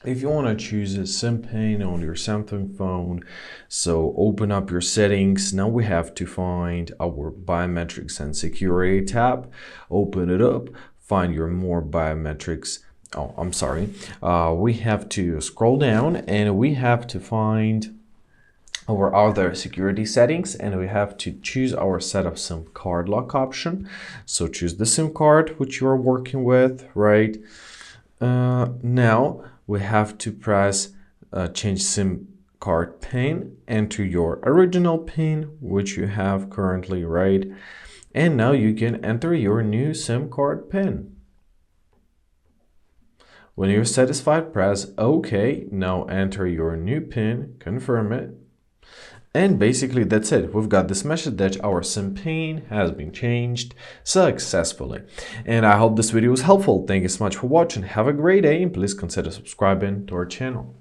if you want to choose a SIM pin on your Samsung phone, so open up your settings. Now we have to find our biometrics and security tab. Open it up, find your more biometrics. Oh, I'm sorry. We have to scroll down and we have to find our other security settings, and we have to choose our set of SIM card lock option. So choose the SIM card which you are working with, right? Now we have to press change SIM card pin, enter your original pin which you have currently, right? And now you can enter your new SIM card pin. When you're satisfied, press OK. Now enter your new pin, confirm it. And basically that's it. We've got this message that our SIM pin has been changed successfully. And I hope this video was helpful. Thank you so much for watching. Have a great day and please consider subscribing to our channel.